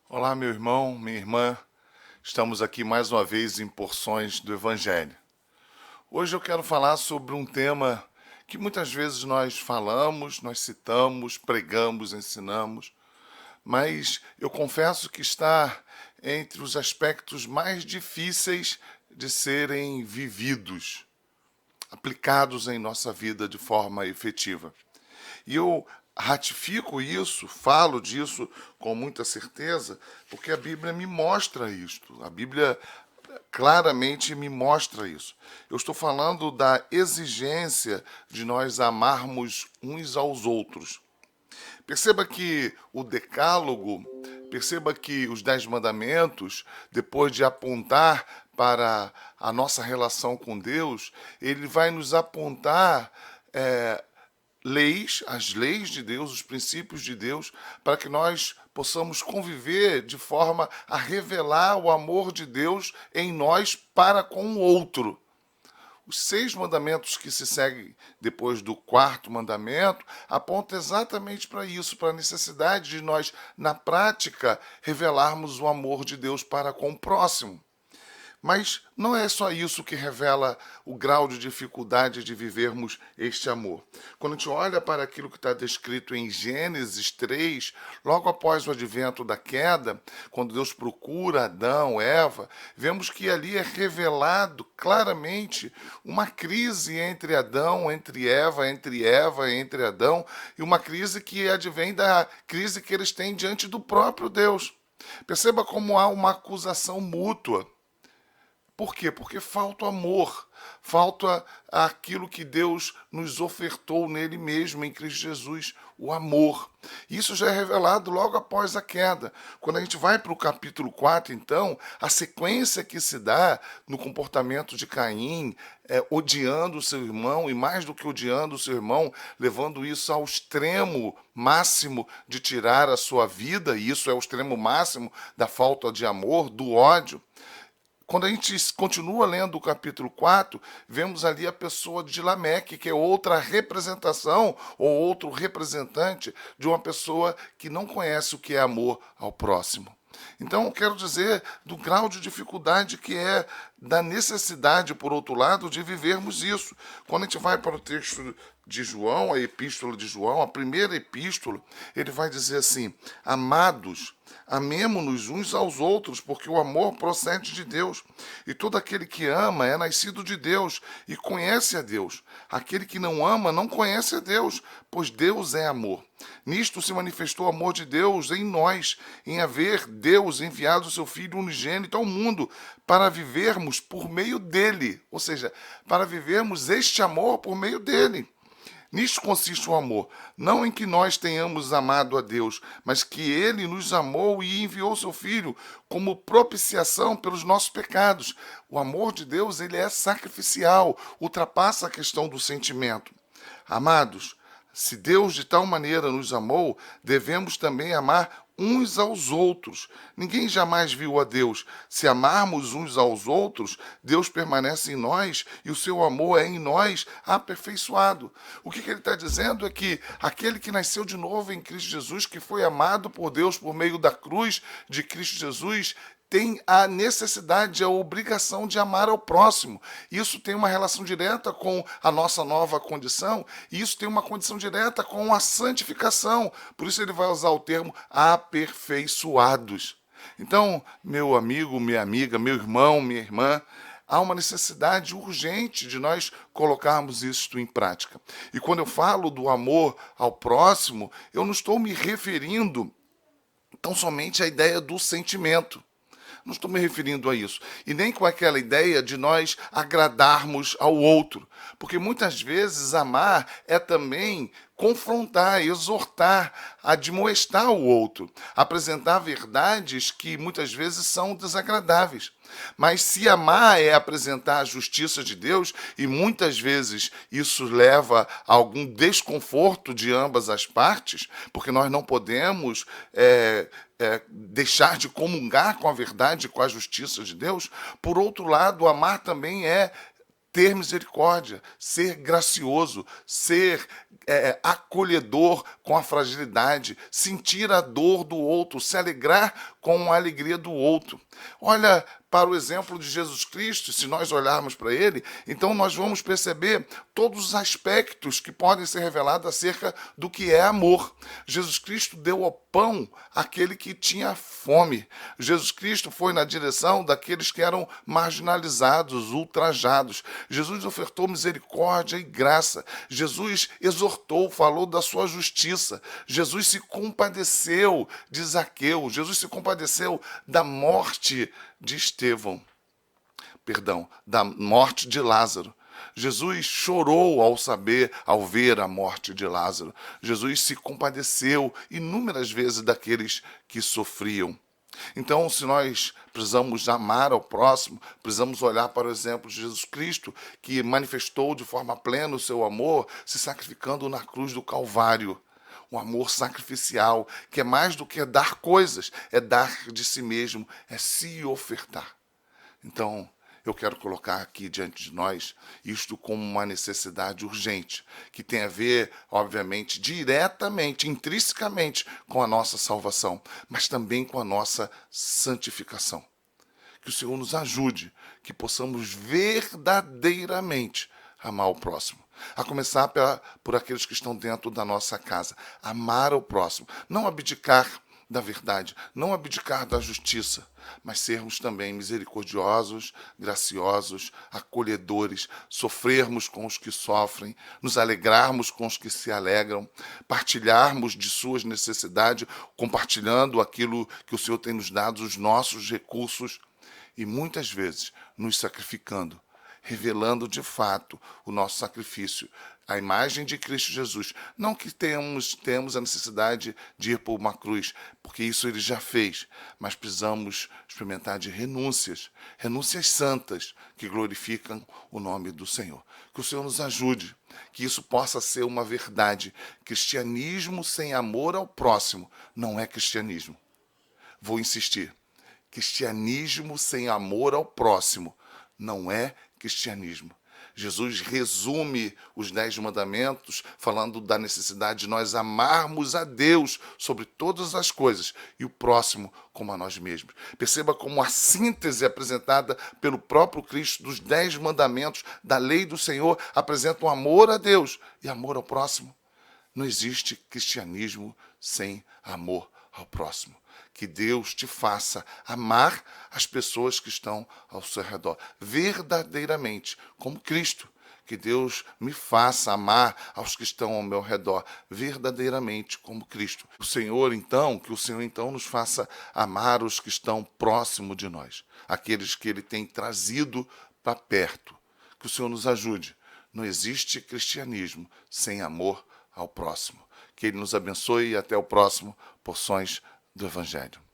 Olá, meu irmão, minha irmã. Estamos aqui mais uma vez em Porções do Evangelho. Hoje eu quero falar sobre um tema que muitas vezes nós falamos, nós citamos, pregamos, ensinamos, mas eu confesso que está entre os aspectos mais difíceis de serem vividos, aplicados em nossa vida de forma efetiva. E eu ratifico isso, falo disso com muita certeza, porque a Bíblia me mostra isto. A Bíblia claramente me mostra isso. Eu estou falando da exigência de nós amarmos uns aos outros. Perceba que o Decálogo, perceba que os Dez Mandamentos, depois de apontar para a nossa relação com Deus, ele vai nos apontar leis, as leis de Deus, os princípios de Deus, para que nós possamos conviver de forma a revelar o amor de Deus em nós para com o outro. Os 6 mandamentos que se seguem depois do 4º mandamento apontam exatamente para isso, para a necessidade de nós, na prática, revelarmos o amor de Deus para com o próximo. Mas não é só isso que revela o grau de dificuldade de vivermos este amor. Quando a gente olha para aquilo que está descrito em Gênesis 3, logo após o advento da queda, quando Deus procura Adão, Eva, vemos que ali é revelado claramente uma crise entre Adão, entre Eva, entre Adão, e uma crise que advém da crise que eles têm diante do próprio Deus. Perceba como há uma acusação mútua. Por quê? Porque falta o amor, falta aquilo que Deus nos ofertou nele mesmo, em Cristo Jesus, o amor. Isso já é revelado logo após a queda. Quando a gente vai para o capítulo 4, então, a sequência que se dá no comportamento de Caim, odiando o seu irmão, e mais do que odiando o seu irmão, levando isso ao extremo máximo de tirar a sua vida, e isso é o extremo máximo da falta de amor, do ódio. Quando a gente continua lendo o capítulo 4, vemos ali a pessoa de Lameque, que é outra representação ou outro representante de uma pessoa que não conhece o que é amor ao próximo. Então, eu quero dizer do grau de dificuldade que é, da necessidade, por outro lado, de vivermos isso. Quando a gente vai para o texto de João, a epístola de João, a primeira epístola, ele vai dizer assim: amados, amemo-nos uns aos outros, porque o amor procede de Deus. E todo aquele que ama é nascido de Deus e conhece a Deus. Aquele que não ama não conhece a Deus, pois Deus é amor. Nisto se manifestou o amor de Deus em nós, em haver Deus enviado o seu Filho unigênito ao mundo, para vivermos por meio dele, ou seja, para vivermos este amor por meio dele. Nisto consiste o amor, não em que nós tenhamos amado a Deus, mas que Ele nos amou e enviou seu Filho como propiciação pelos nossos pecados. O amor de Deus, ele é sacrificial, ultrapassa a questão do sentimento. Amados, se Deus de tal maneira nos amou, devemos também amar uns aos outros. Ninguém jamais viu a Deus. Se amarmos uns aos outros, Deus permanece em nós e o seu amor é em nós aperfeiçoado. O que ele está dizendo é que aquele que nasceu de novo em Cristo Jesus, que foi amado por Deus por meio da cruz de Cristo Jesus, tem a necessidade, a obrigação de amar ao próximo. Isso tem uma relação direta com a nossa nova condição, e isso tem uma condição direta com a santificação. Por isso ele vai usar o termo aperfeiçoados. Então, meu amigo, minha amiga, meu irmão, minha irmã, há uma necessidade urgente de nós colocarmos isto em prática. E quando eu falo do amor ao próximo, eu não estou me referindo tão somente à ideia do sentimento. Não estou me referindo a isso. E nem com aquela ideia de nós agradarmos ao outro. Porque muitas vezes amar é também confrontar, exortar, admoestar o outro, apresentar verdades que muitas vezes são desagradáveis. Mas se amar é apresentar a justiça de Deus, e muitas vezes isso leva a algum desconforto de ambas as partes, porque nós não podemos deixar de comungar com a verdade, com a justiça de Deus. Por outro lado, amar também é ter misericórdia, ser gracioso, ser acolhedor com a fragilidade, sentir a dor do outro, se alegrar com a alegria do outro. Olha para o exemplo de Jesus Cristo, se nós olharmos para ele, então nós vamos perceber todos os aspectos que podem ser revelados acerca do que é amor. Jesus Cristo deu o pão àquele que tinha fome. Jesus Cristo foi na direção daqueles que eram marginalizados, ultrajados. Jesus ofertou misericórdia e graça. Jesus exortou, falou da sua justiça. Jesus se compadeceu de Zaqueu. Jesus se compadeceu da morte de Estevão, da morte de Lázaro. Jesus chorou ao ver a morte de Lázaro. Jesus se compadeceu inúmeras vezes daqueles que sofriam. Então, se nós precisamos amar ao próximo, precisamos olhar para o exemplo de Jesus Cristo, que manifestou de forma plena o seu amor, se sacrificando na cruz do Calvário. Um amor sacrificial, que é mais do que dar coisas, é dar de si mesmo, é se ofertar. Então, eu quero colocar aqui diante de nós isto como uma necessidade urgente, que tem a ver, obviamente, diretamente, intrinsecamente com a nossa salvação, mas também com a nossa santificação. Que o Senhor nos ajude, que possamos verdadeiramente amar o próximo. A começar por aqueles que estão dentro da nossa casa. Amar o próximo. Não abdicar da verdade, não abdicar da justiça, mas sermos também misericordiosos, graciosos, acolhedores, sofrermos com os que sofrem, nos alegrarmos com os que se alegram, partilharmos de suas necessidades, compartilhando aquilo que o Senhor tem nos dado, os nossos recursos, e muitas vezes nos sacrificando, revelando de fato o nosso sacrifício, a imagem de Cristo Jesus. Não que temos a necessidade de ir por uma cruz, porque isso ele já fez, mas precisamos experimentar de renúncias santas que glorificam o nome do Senhor. Que o Senhor nos ajude, que isso possa ser uma verdade. Cristianismo sem amor ao próximo não é cristianismo. Vou insistir. Cristianismo sem amor ao próximo não é cristianismo. Jesus resume os 10 mandamentos falando da necessidade de nós amarmos a Deus sobre todas as coisas e o próximo como a nós mesmos. Perceba como a síntese apresentada pelo próprio Cristo dos 10 mandamentos da lei do Senhor apresenta um amor a Deus e amor ao próximo. Não existe cristianismo sem amor ao próximo. Que Deus te faça amar as pessoas que estão ao seu redor, verdadeiramente, como Cristo. Que Deus me faça amar aos que estão ao meu redor, verdadeiramente, como Cristo. Que o Senhor, então, nos faça amar os que estão próximo de nós, aqueles que Ele tem trazido para perto. Que o Senhor nos ajude. Não existe cristianismo sem amor ao próximo. Que Ele nos abençoe e até o próximo Porções do Evangelho.